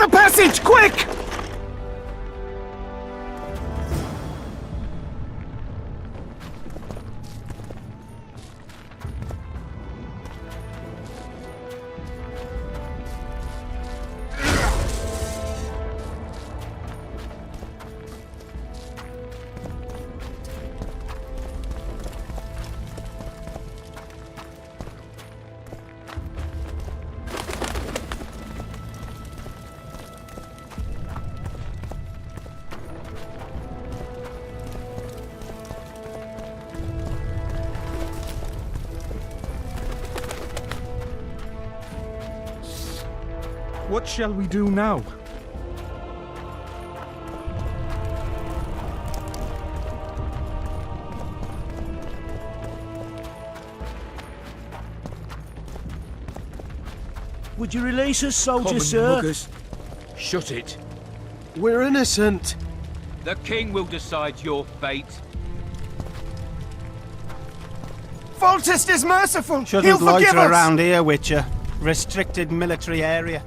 the passage, quick! What shall we do now? Would you release us, soldier, Common sir? muggers. Shut it. We're innocent. The king will decide your fate. Foltest is merciful. He'll Shouldn't forgive loiter us. around here, Witcher. Restricted military area.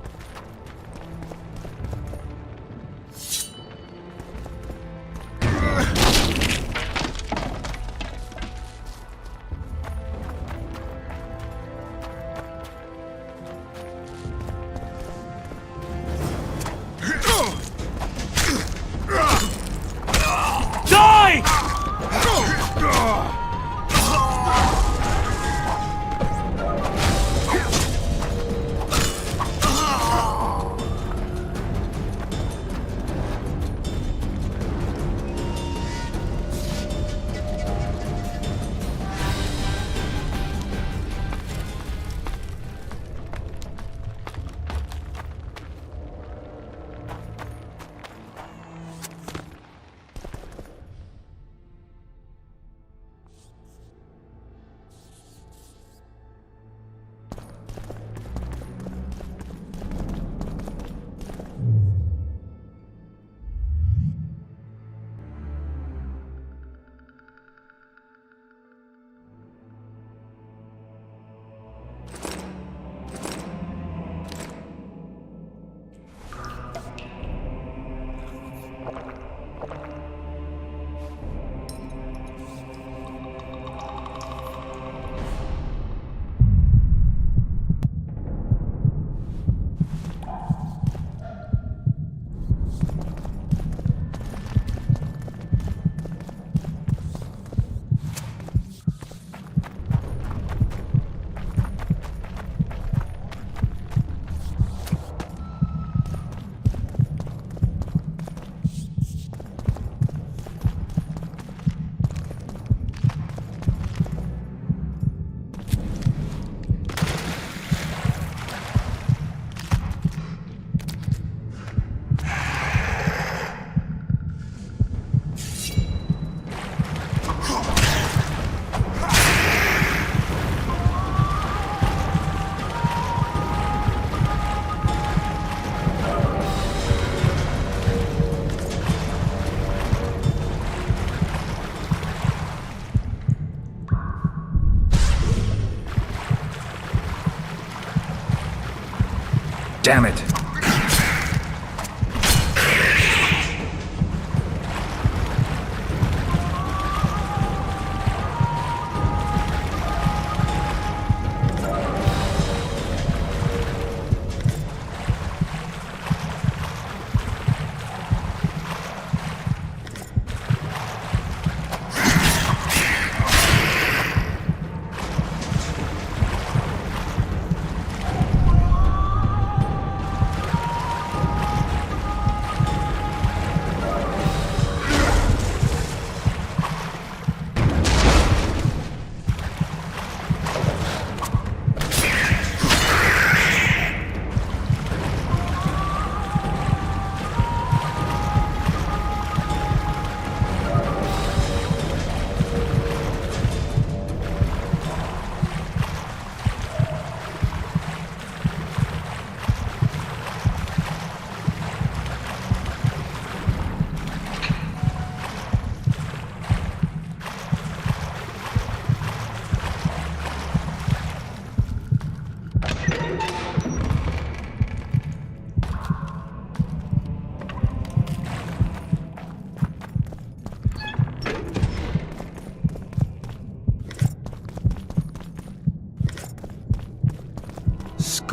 Damn it.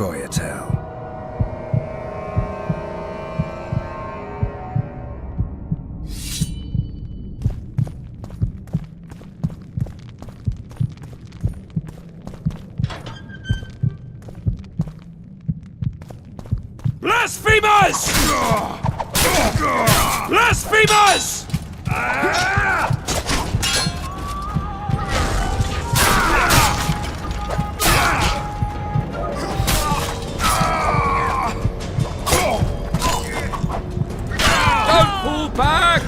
Goyatel. Blasphemers! Blasphemers! Don't pull back!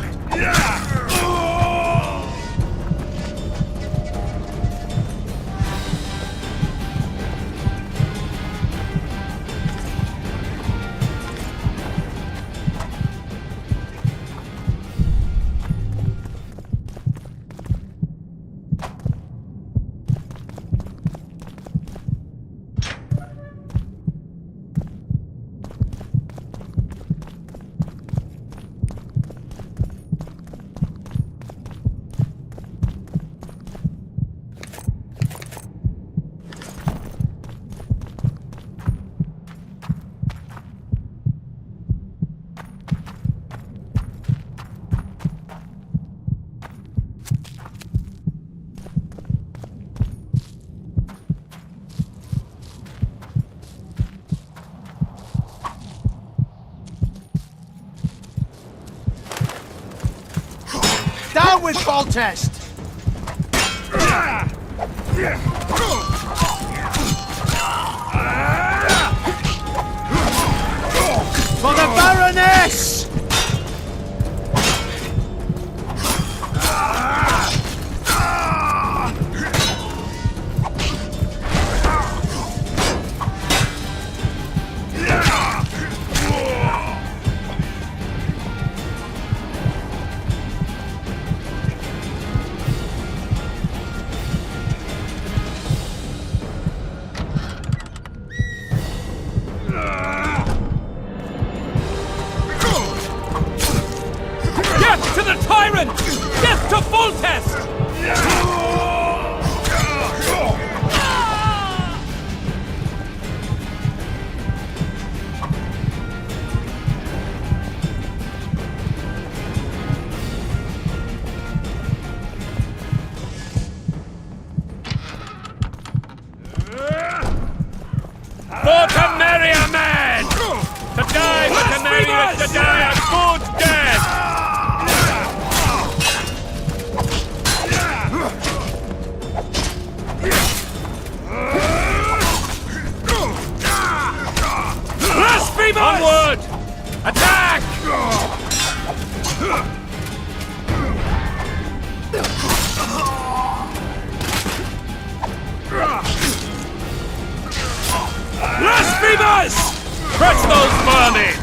Down with Foltest! For the Baroness! Death to the tyrant! Death to Foltest! For to marry a man! To die but to marry is to die a good death! Blasphemers! Onward! Attack! Blasphemers! Crush those vermin!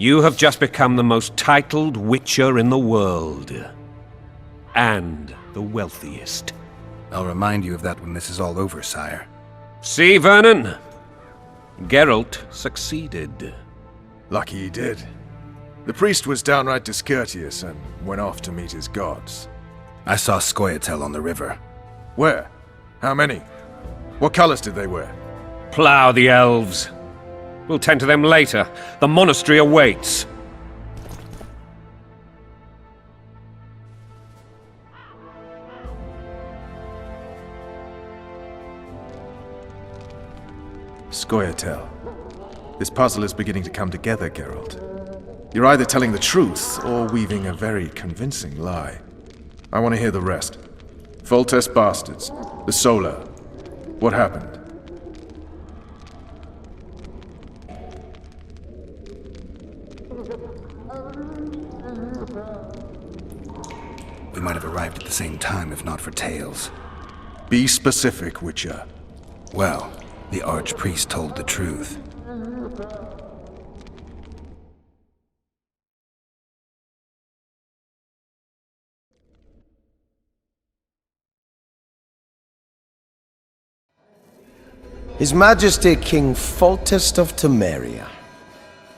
You have just become the most titled witcher in the world. And the wealthiest. I'll remind you of that when this is all over, sire. See, Vernon? Geralt succeeded. Lucky he did. The priest was downright discourteous and went off to meet his gods. I saw Scoia'tael on the river. Where? How many? What colors did they wear? Plough the elves. We'll tend to them later. The monastery awaits. Scoia'tael. This puzzle is beginning to come together, Geralt. You're either telling the truth or weaving a very convincing lie. I want to hear the rest. Foltest bastards. The Solar. What happened? We might have arrived at the same time if not for Tales. Be specific, Witcher. Well, the Archpriest told the truth. His Majesty King Foltest of Temeria.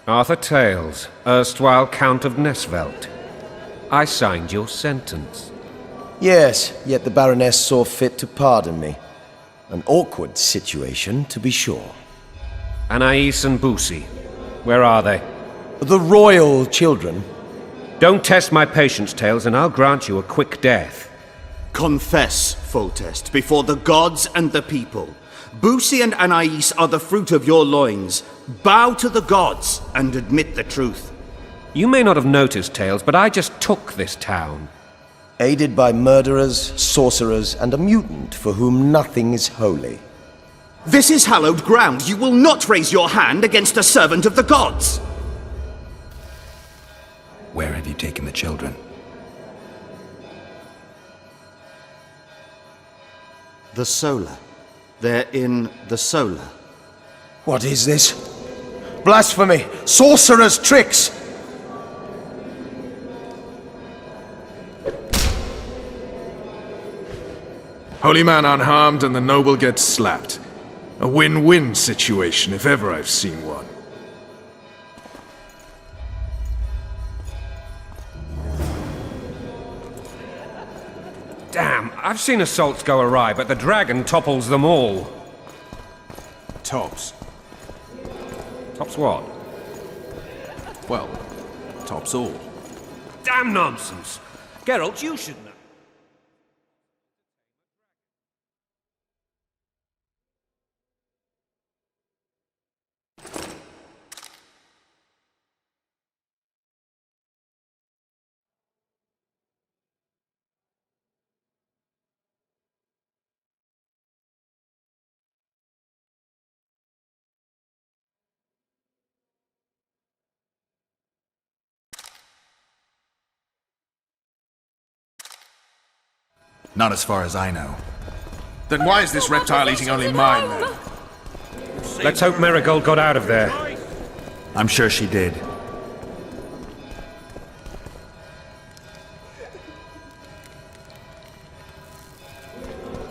Arthur Tales, erstwhile Count of Nesvelt. I signed your sentence. Yes, yet the Baroness saw fit to pardon me. An awkward situation, to be sure. Anais and Boussy, where are they? The royal children. Don't test my patience, Tales, and I'll grant you a quick death. Confess, Foltest, before the gods and the people. Boussy and Anais are the fruit of your loins. Bow to the gods and admit the truth. You may not have noticed, Tales, but I just took this town. Aided by murderers, sorcerers, and a mutant for whom nothing is holy. This is hallowed ground. You will not raise your hand against a servant of the gods. Where have you taken the children? The Solar. They're in the Solar. What is this? Blasphemy! Sorcerer's tricks! Holy man unharmed and the noble gets slapped. A win-win situation, if ever I've seen one. Damn, I've seen assaults go awry, but the dragon topples them all. Tops. Tops what? Well, tops all. Damn nonsense! Geralt, you should know. Not as far as I know. Then why is this reptile eating only mine, then? Let's hope Marigold got out of there. I'm sure she did.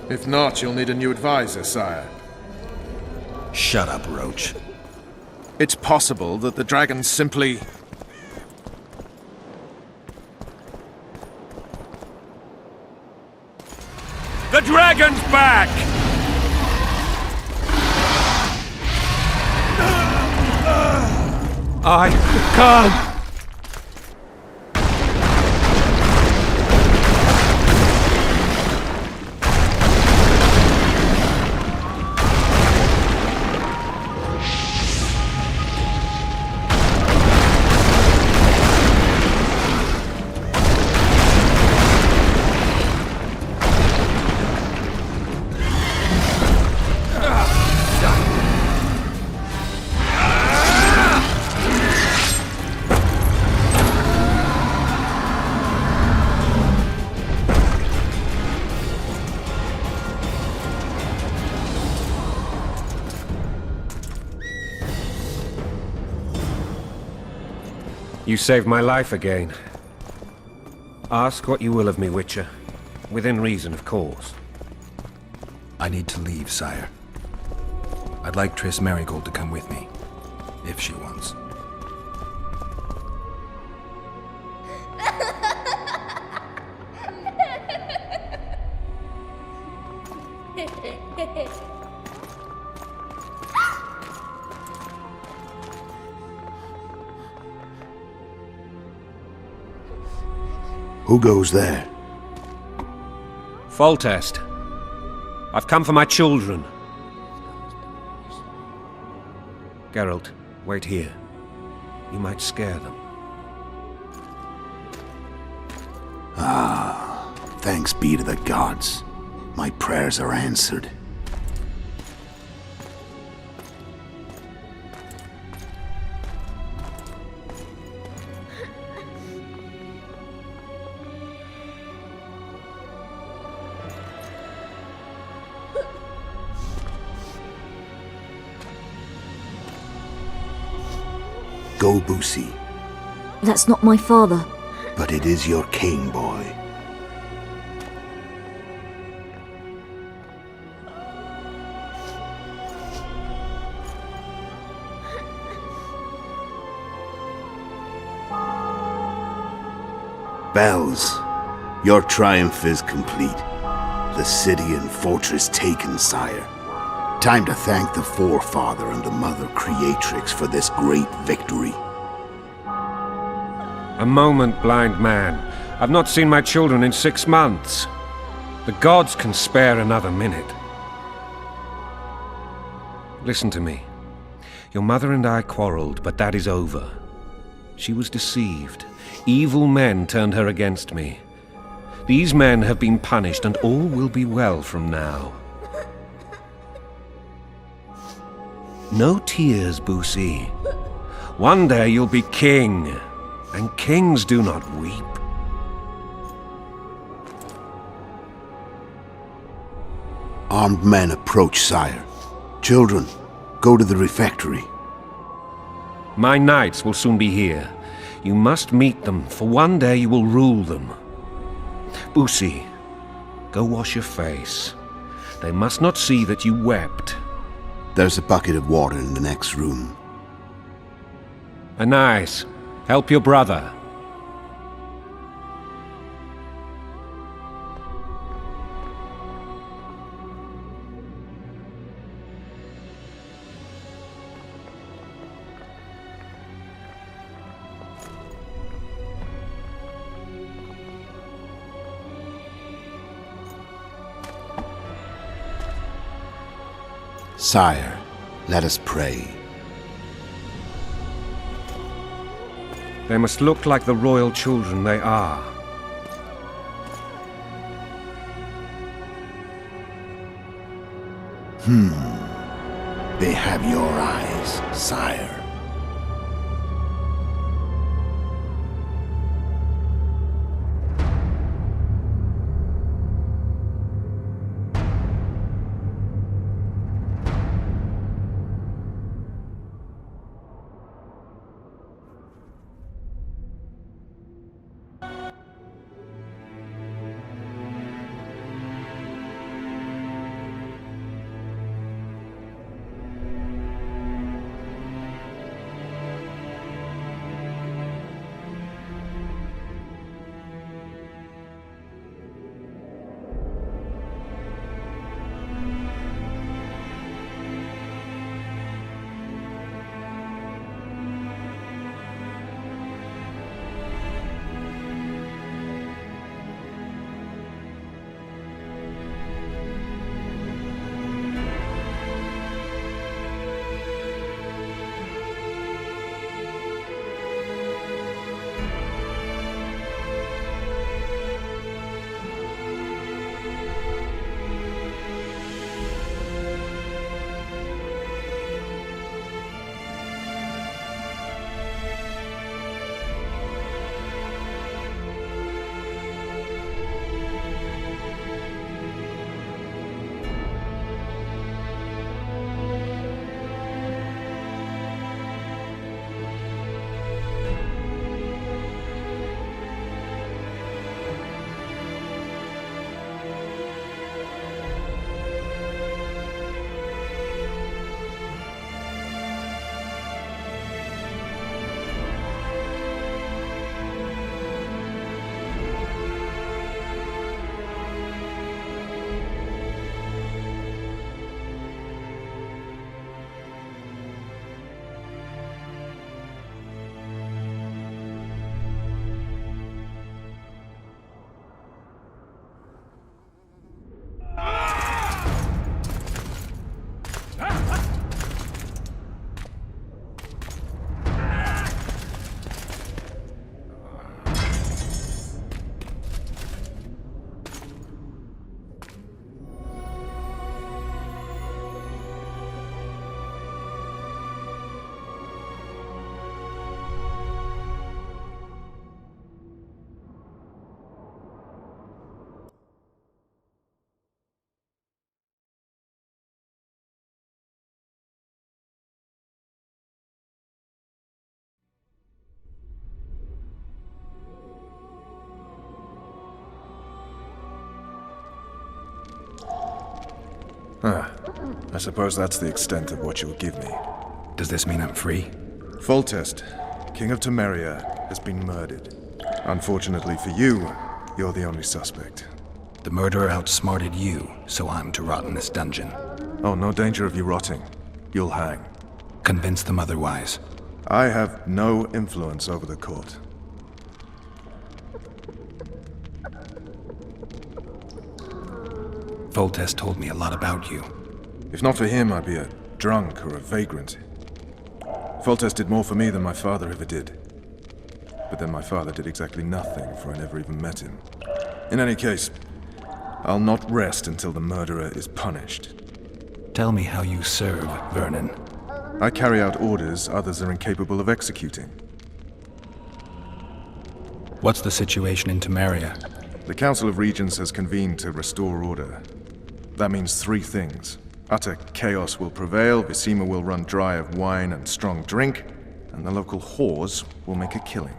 If not, you'll need a new advisor, sire. Shut up, Roach. It's possible that the dragon simply... The dragon's back! I can't! You saved my life again. Ask what you will of me, Witcher. Within reason, of course. I need to leave, sire. I'd like Triss Merigold to come with me, if she wants. Who goes there? Foltest. I've come for my children. Geralt, wait here. You might scare them. Thanks be to the gods. My prayers are answered. Go, Boosie. That's not my father. But it is your king, boy. Bells, your triumph is complete. The city and fortress taken, sire. Time to thank the Forefather and the Mother Creatrix for this great victory. A moment, blind man. I've not seen my children in 6 months. The gods can spare another minute. Listen to me. Your mother and I quarreled, but that is over. She was deceived. Evil men turned her against me. These men have been punished, and all will be well from now. No tears, Boosie. One day you'll be king, and kings do not weep. Armed men approach, sire. Children, go to the refectory. My knights will soon be here. You must meet them, for one day you will rule them. Boosie, go wash your face. They must not see that you wept. There's a bucket of water in the next room. Anais, help your brother. Sire, let us pray. They must look like the royal children they are. They have your eyes, sire. I suppose that's the extent of what you'll give me. Does this mean I'm free? Foltest, King of Temeria, has been murdered. Unfortunately for you, you're the only suspect. The murderer outsmarted you, so I'm to rot in this dungeon. Oh, no danger of you rotting. You'll hang. Convince them otherwise. I have no influence over the court. Foltest told me a lot about you. If not for him, I'd be a drunk or a vagrant. Foltest did more for me than my father ever did. But then my father did exactly nothing, for I never even met him. In any case, I'll not rest until the murderer is punished. Tell me how you serve, Vernon. I carry out orders others are incapable of executing. What's the situation in Temeria? The Council of Regents has convened to restore order. That means three things. Utter chaos will prevail, Visima will run dry of wine and strong drink, and the local whores will make a killing.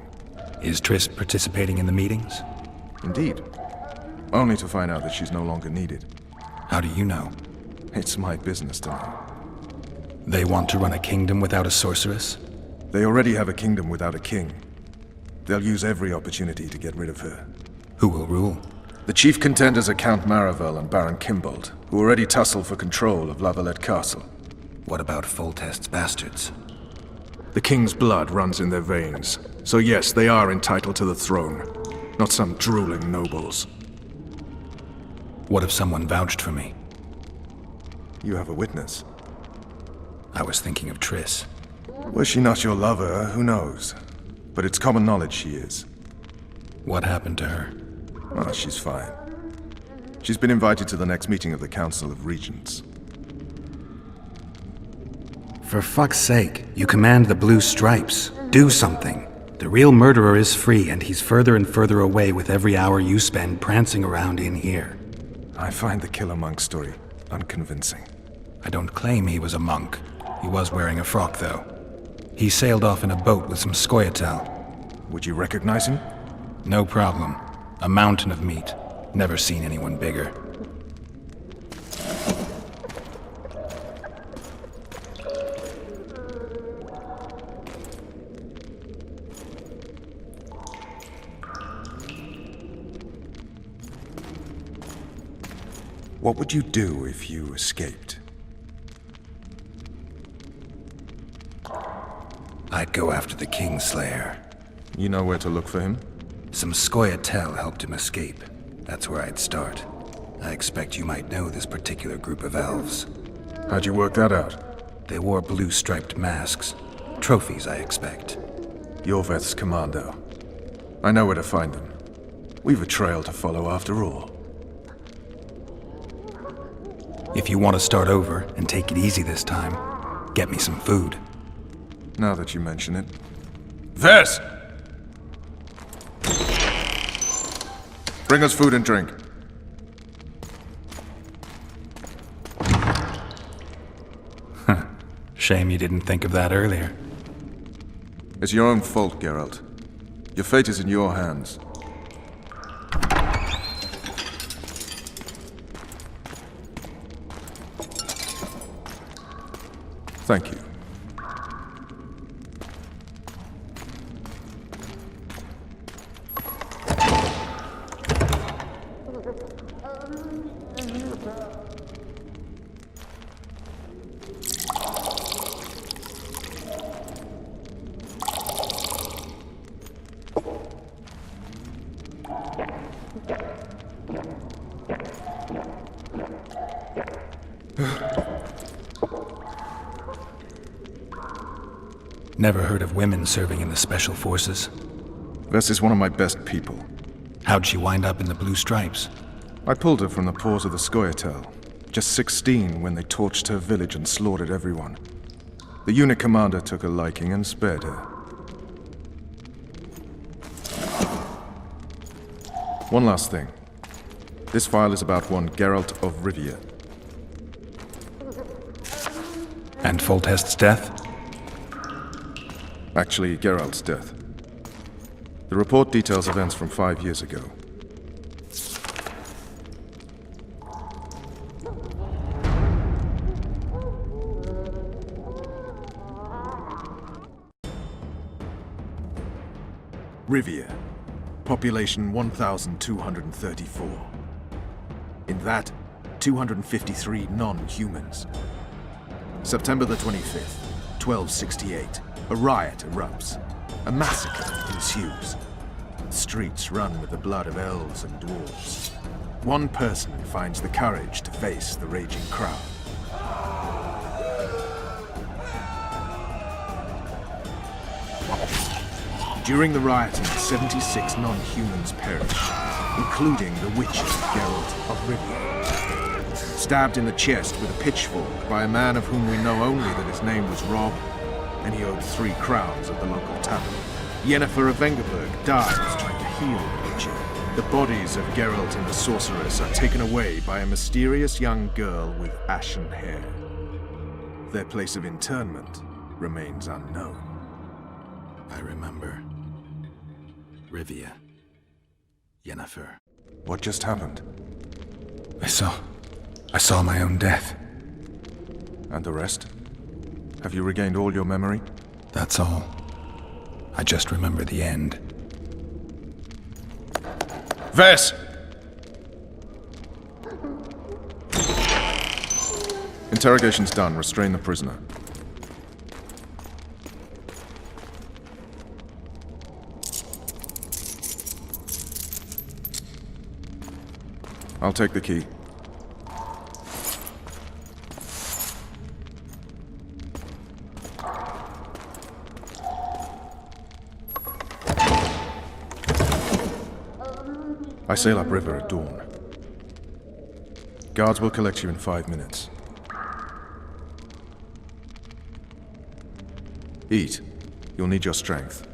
Is Triss participating in the meetings? Indeed. Only to find out that she's no longer needed. How do you know? It's my business to know. They want to run a kingdom without a sorceress? They already have a kingdom without a king. They'll use every opportunity to get rid of her. Who will rule? The chief contenders are Count Maravel and Baron Kimbold, who already tussle for control of Lavalette Castle. What about Foltest's bastards? The king's blood runs in their veins, so yes, they are entitled to the throne, not some drooling nobles. What if someone vouched for me? You have a witness. I was thinking of Triss. Was she not your lover, who knows? But it's common knowledge she is. What happened to her? Oh, she's fine. She's been invited to the next meeting of the Council of Regents. For fuck's sake, you command the Blue Stripes. Do something. The real murderer is free, and he's further and further away with every hour you spend prancing around in here. I find the Killer Monk story unconvincing. I don't claim he was a monk. He was wearing a frock, though. He sailed off in a boat with some Scoia'tael. Would you recognize him? No problem. A mountain of meat. Never seen anyone bigger. What would you do if you escaped? I'd go after the Kingslayer. You know where to look for him? Some Scoia'tael helped him escape. That's where I'd start. I expect you might know this particular group of elves. How'd you work that out? They wore blue-striped masks. Trophies, I expect. Yorveth's commando. I know where to find them. We've a trail to follow after all. If you want to start over and take it easy this time, get me some food. Now that you mention it. Vess! Bring us food and drink. Shame you didn't think of that earlier. It's your own fault, Geralt. Your fate is in your hands. Thank you. Never heard of women serving in the Special Forces. Vess is one of my best people. How'd she wind up in the Blue Stripes? I pulled her from the paws of the Scoia'tael. Just 16 when they torched her village and slaughtered everyone. The unit commander took a liking and spared her. One last thing. This file is about one Geralt of Rivia. And Foltest's death? Actually, Geralt's death. The report details events from 5 years ago. Rivia. Population 1,234. In that, 253 non-humans. September the 25th, 1268. A riot erupts. A massacre ensues. The streets run with the blood of elves and dwarves. One person finds the courage to face the raging crowd. During the rioting, 76 non-humans perished, including the witcher Geralt of Rivia. Stabbed in the chest with a pitchfork by a man of whom we know only that his name was Rob, and he owed 3 crowns at the local tavern. Yennefer of Vengerberg dies trying to heal the witcher. The bodies of Geralt and the sorceress are taken away by a mysterious young girl with ashen hair. Their place of interment remains unknown. I remember. Rivia. Yennefer. What just happened? I saw my own death. And the rest? Have you regained all your memory? That's all. I just remember the end. Vess! Interrogation's done. Restrain the prisoner. I'll take the key. I sail upriver at dawn. Guards will collect you in 5 minutes. Eat. You'll need your strength.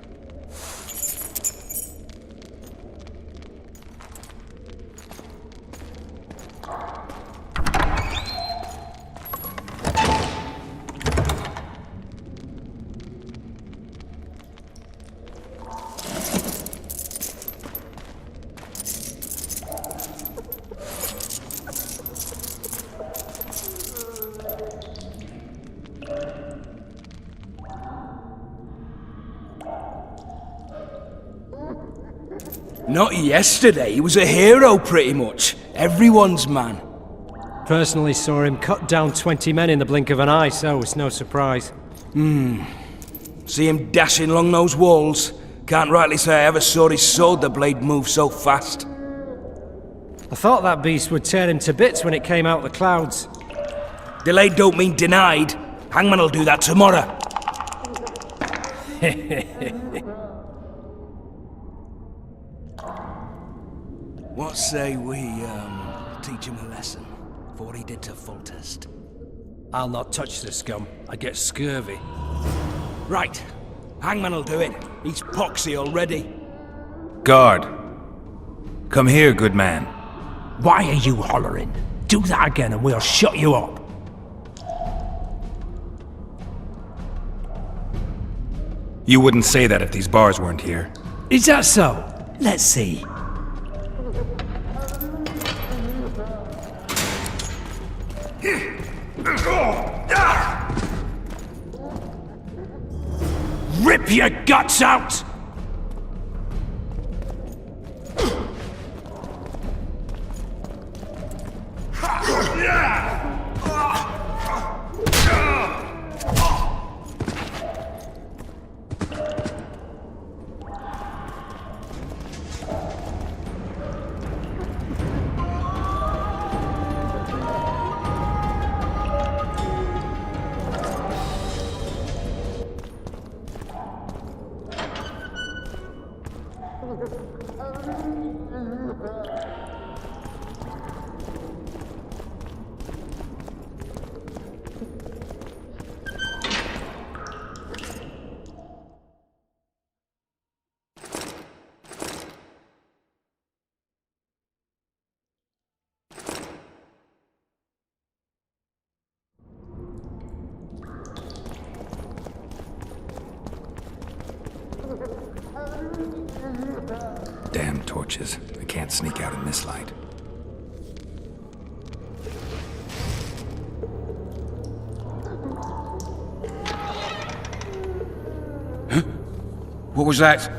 Not yesterday, he was a hero pretty much. Everyone's man. Personally saw him cut down 20 men in the blink of an eye, so it's no surprise. See him dashing along those walls. Can't rightly say I ever saw his sword the blade move so fast. I thought that beast would tear him to bits when it came out the clouds. Delayed don't mean denied. Hangman will do that tomorrow. What say we, teach him a lesson for what he did to Foltest? I'll not touch the scum. I get scurvy. Right. Hangman'll do it. He's poxy already. Guard! Come here, good man. Why are you hollering? Do that again and we'll shut you up. You wouldn't say that if these bars weren't here. Is that so? Let's see. Rip your guts out! Damn torches. I can't sneak out in this light. What was that?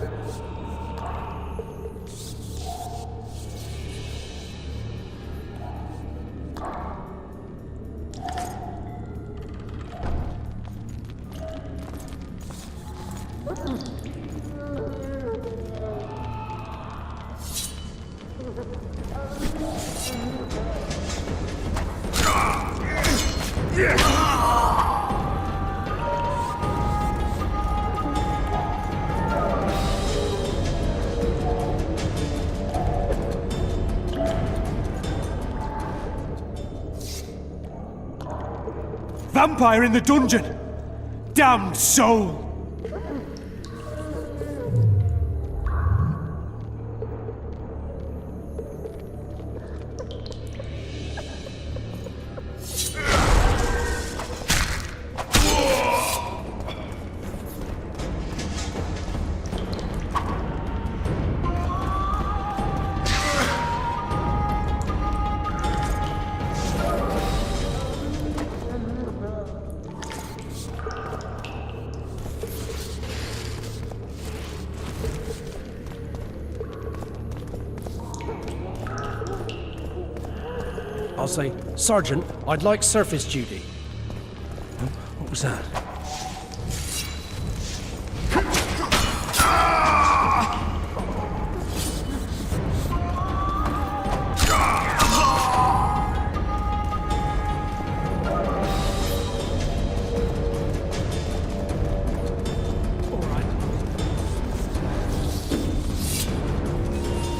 Vampire in the dungeon! Damned soul! I'll say, Sergeant, I'd like surface duty. What was that?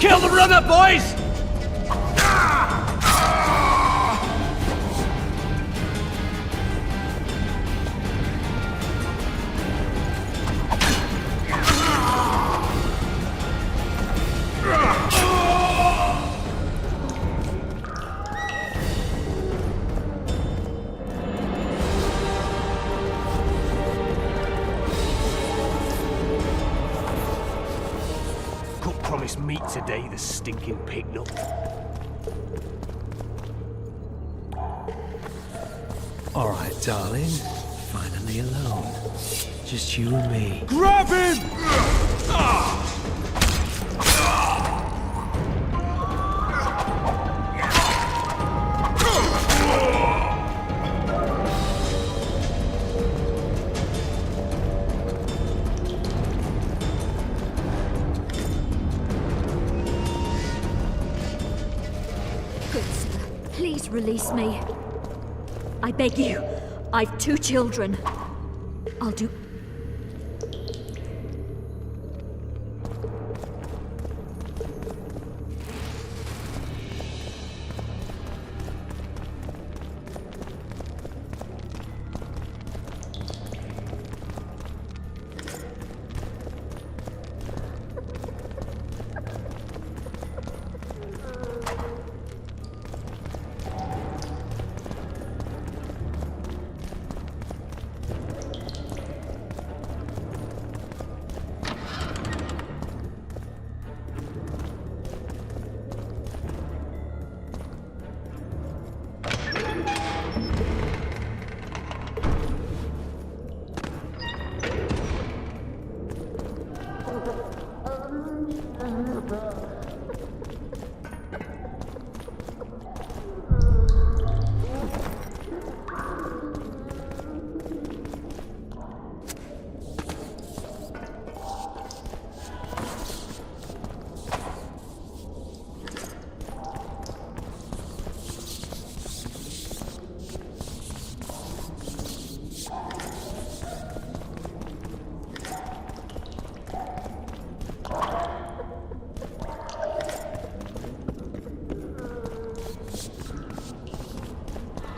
Kill the runner, boys! Cook promised meat today, the stinking pig-nut. All right, darling. Finally alone. Just you and me. Grab him! Good sir, please release me. I beg you. I've 2 children. I'll do...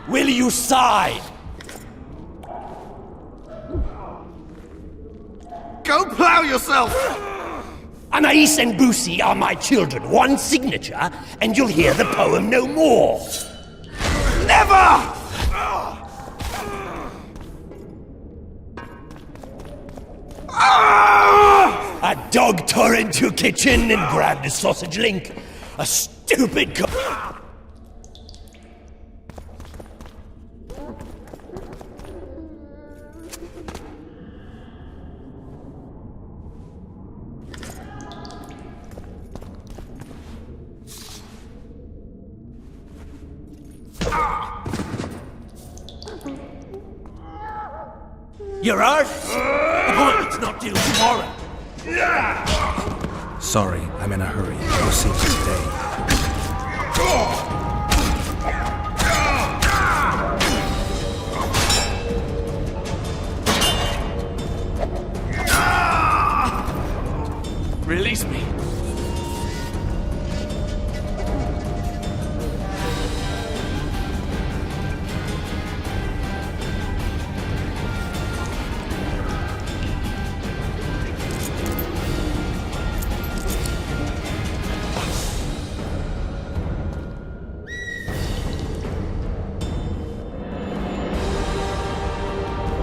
Will you side? Go plow yourself! Anais and Boosie are my children. One signature, and you'll hear the poem no more. Never! A dog tore into your kitchen and grabbed a sausage link. A stupid You're out? Appointment's not due tomorrow. Sorry, I'm in a hurry. We'll see you today. Release me.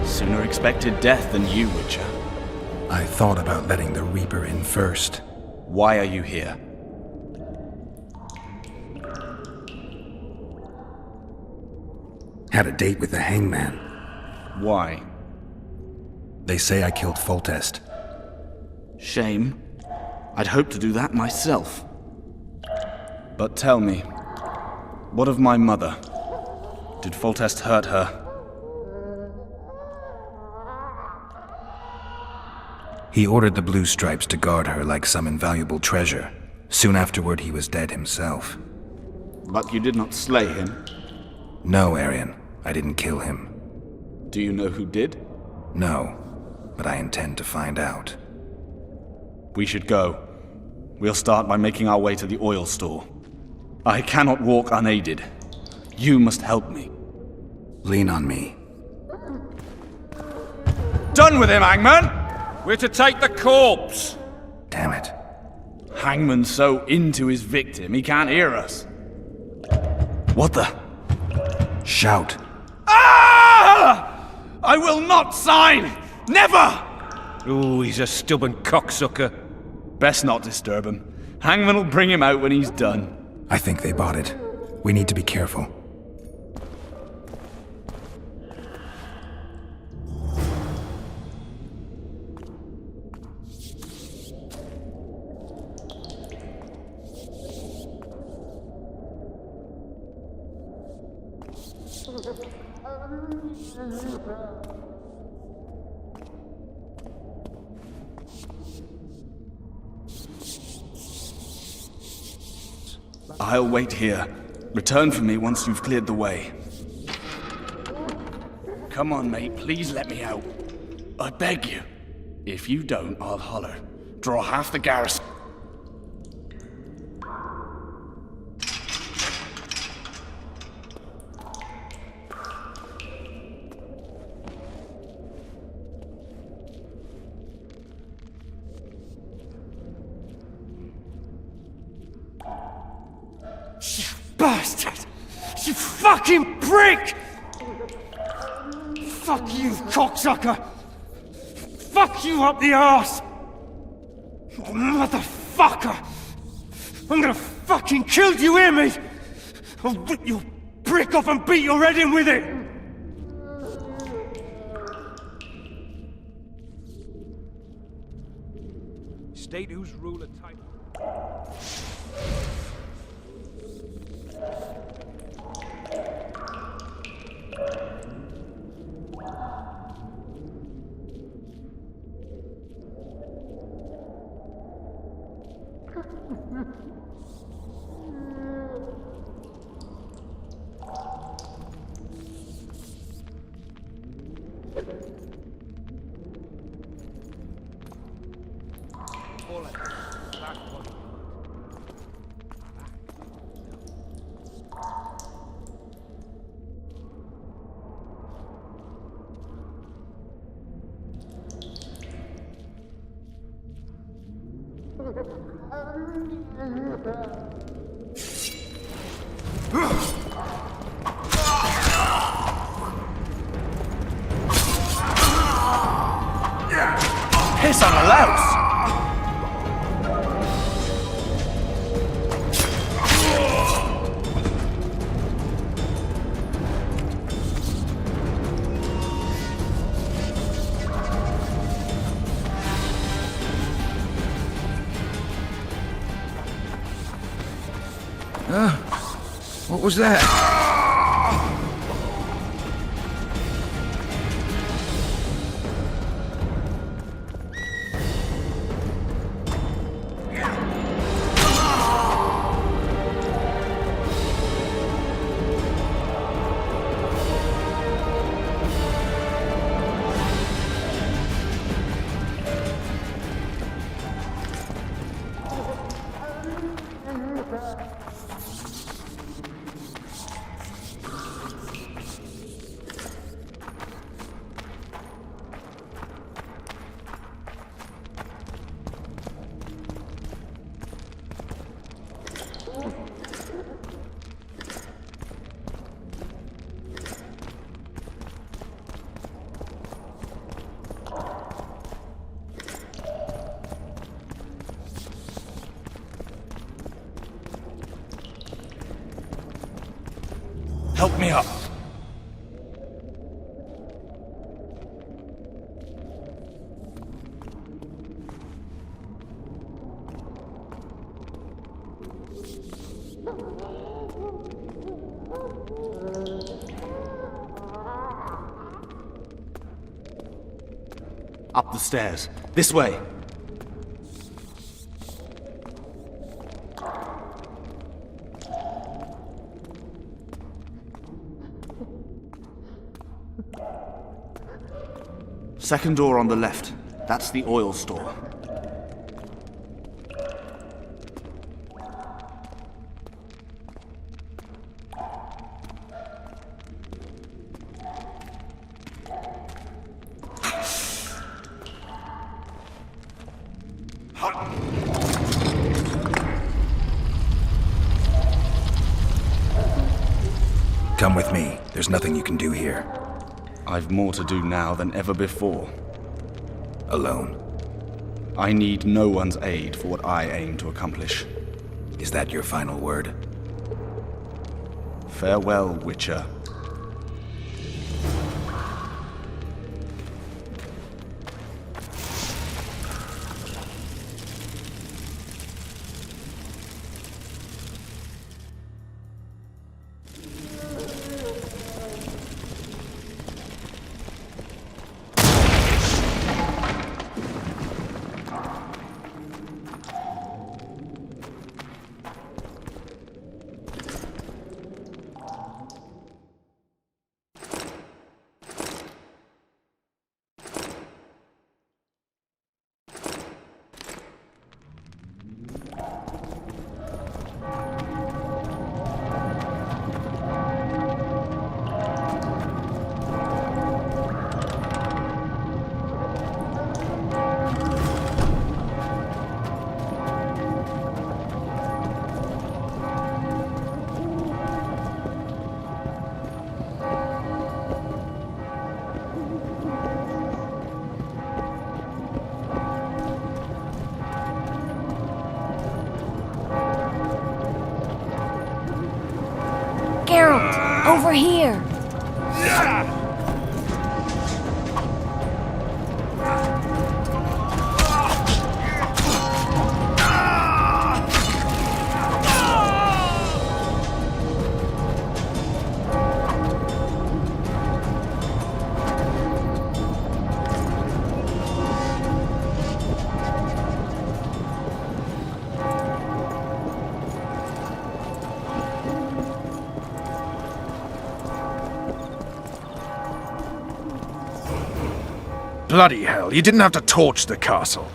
Sooner expected death than you, Witcher. I thought about letting the Reaper in first. Why are you here? Had a date with the hangman. Why? They say I killed Foltest. Shame. I'd hoped to do that myself. But tell me, what of my mother? Did Foltest hurt her? He ordered the Blue Stripes to guard her like some invaluable treasure. Soon afterward, he was dead himself. But you did not slay him? No, Arian. I didn't kill him. Do you know who did? No, but I intend to find out. We should go. We'll start by making our way to the oil store. I cannot walk unaided. You must help me. Lean on me. Done with him, Hangman! We're to take the corpse! Damn it. Hangman's so into his victim, he can't hear us. What the? Shout. Ah! I will not sign! Never! Ooh, he's a stubborn cocksucker. Best not disturb him. Hangman will bring him out when he's done. I think they bought it. We need to be careful. I'll wait here. Return for me once you've cleared the way. Come on, mate. Please let me out. I beg you. If you don't, I'll holler. Draw half the garrison. Bastard! You fucking prick! Fuck you, cocksucker! Fuck you up the arse! Motherfucker! I'm gonna fucking kill you, hear me? I'll rip your brick off and beat your head in with it! State whose ruler type. Piss on a louse! What was that? Help me up. Up the stairs. This way. Second door on the left. That's the oil store. Come with me. There's nothing you can do here. I've more to do now than ever before. Alone. I need no one's aid for what I aim to accomplish. Is that your final word? Farewell, Witcher. Geralt, over here! Bloody hell, you didn't have to torch the castle.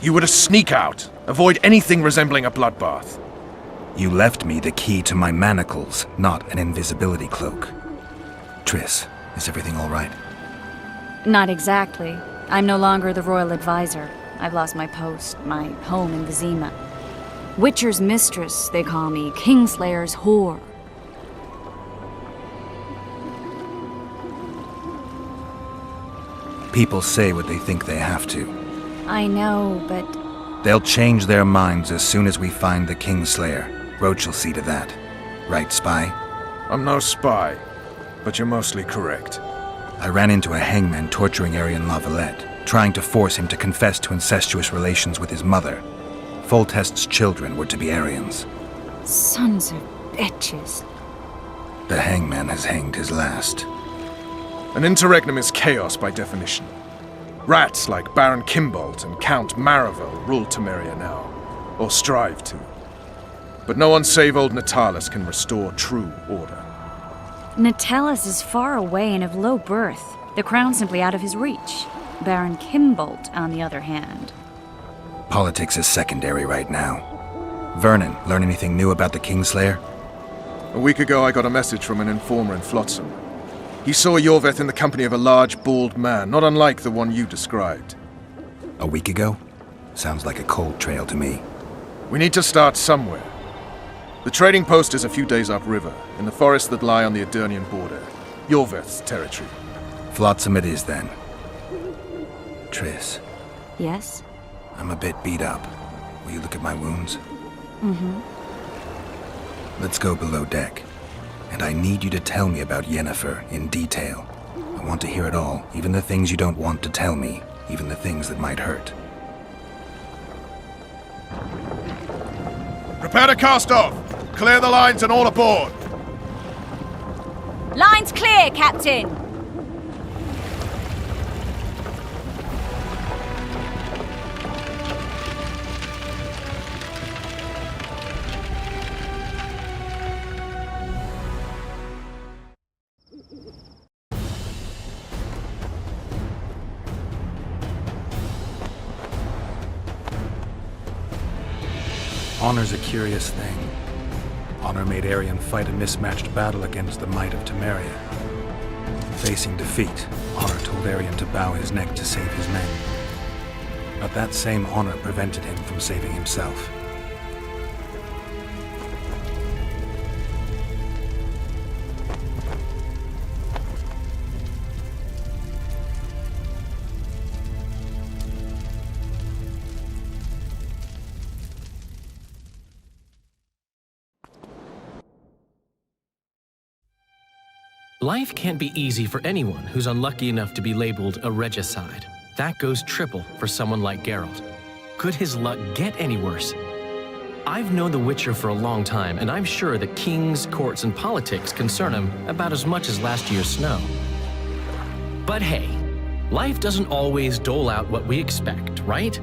You were to sneak out, avoid anything resembling a bloodbath. You left me the key to my manacles, not an invisibility cloak. Triss, is everything all right? Not exactly. I'm no longer the royal advisor. I've lost my post, my home in Vizima. Witcher's mistress, they call me. Kingslayer's whore. People say what they think they have to. I know, but... They'll change their minds as soon as we find the Kingslayer. Roach will see to that. Right, spy? I'm no spy, but you're mostly correct. I ran into a hangman torturing Arian Lavalette, trying to force him to confess to incestuous relations with his mother. Foltest's children were to be Arians. Sons of bitches. The hangman has hanged his last. An interregnum is chaos by definition. Rats like Baron Kimbolt and Count Maravel rule Temeria now, or strive to. But no one save old Natalis can restore true order. Natalis is far away and of low birth. The crown's simply out of his reach. Baron Kimbolt, on the other hand. Politics is secondary right now. Vernon, learn anything new about the Kingslayer? A week ago, I got a message from an informer in Flotsam. He saw Yorveth in the company of a large, bald man, not unlike the one you described. A week ago? Sounds like a cold trail to me. We need to start somewhere. The trading post is a few days upriver, in the forests that lie on the Edirnian border. Yorveth's territory. Flotsam it is, then. Triss. Yes? I'm a bit beat up. Will you look at my wounds? Mm-hmm. Let's go below deck. And I need you to tell me about Yennefer in detail. I want to hear it all, even the things you don't want to tell me, even the things that might hurt. Prepare to cast off! Clear the lines and all aboard! Lines clear, Captain! Honor's a curious thing. Honor made Arion fight a mismatched battle against the might of Temeria. Facing defeat, Honor told Arion to bow his neck to save his men. But that same honor prevented him from saving himself. Life can't be easy for anyone who's unlucky enough to be labeled a regicide. That goes triple for someone like Geralt. Could his luck get any worse? I've known the Witcher for a long time, and I'm sure that kings, courts, and politics concern him about as much as last year's snow. But hey, life doesn't always dole out what we expect, right?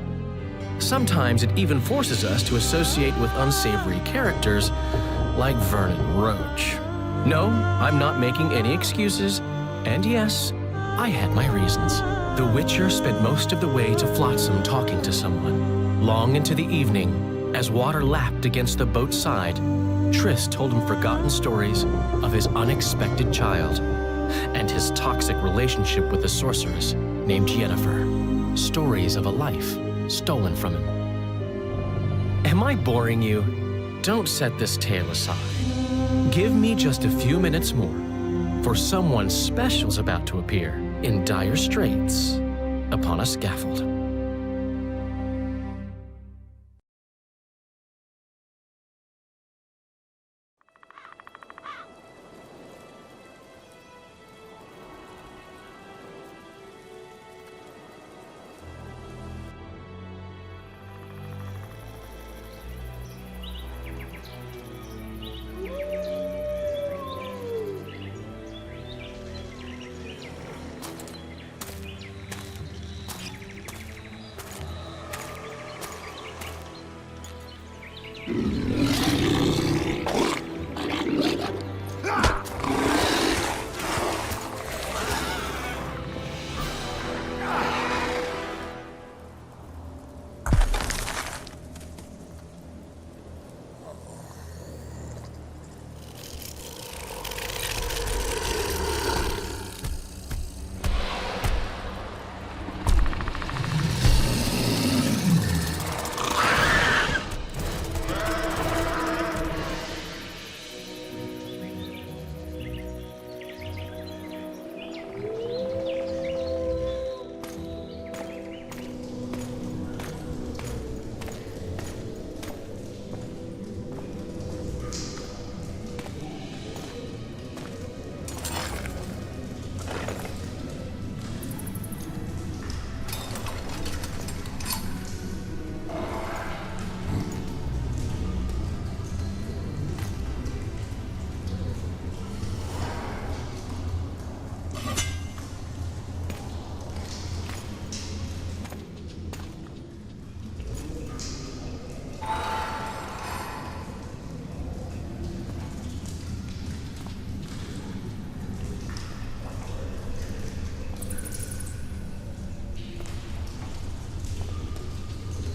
Sometimes it even forces us to associate with unsavory characters like Vernon Roach. No, I'm not making any excuses, and yes, I had my reasons. The Witcher spent most of the way to Flotsam talking to someone. Long into the evening, as water lapped against the boat's side, Triss told him forgotten stories of his unexpected child and his toxic relationship with a sorceress named Yennefer. Stories of a life stolen from him. Am I boring you? Don't set this tale aside. Give me just a few minutes more, for someone special's about to appear in dire straits upon a scaffold.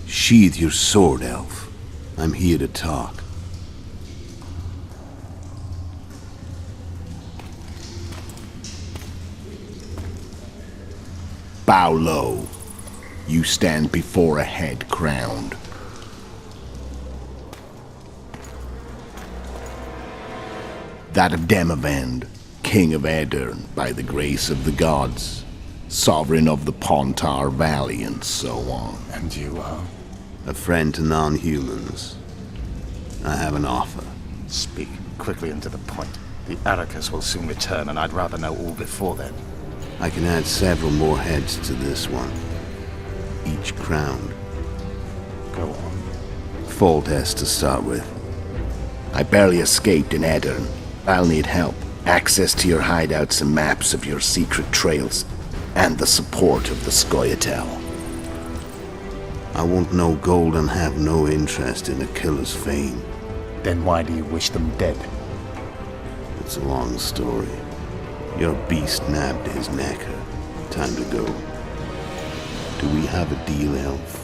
Sheathe your sword, elf. I'm here to talk. Bow low. You stand before a head crowned. That of Demavend, King of Aedirn, by the grace of the gods, sovereign of the Pontar Valley, and so on. And you are? A friend to non-humans. I have an offer. Speak quickly and to the point. The Arrakis will soon return, and I'd rather know all before then. I can add several more heads to this one. Each crowned. Go on. Foltest to start with. I barely escaped in Aedirn. I'll need help. Access to your hideouts and maps of your secret trails. And the support of the Scoia'tael. I want no gold and have no interest in a killer's fame. Then why do you wish them dead? It's a long story. Your beast nabbed his necker. Time to go. Do we have a deal, Elf?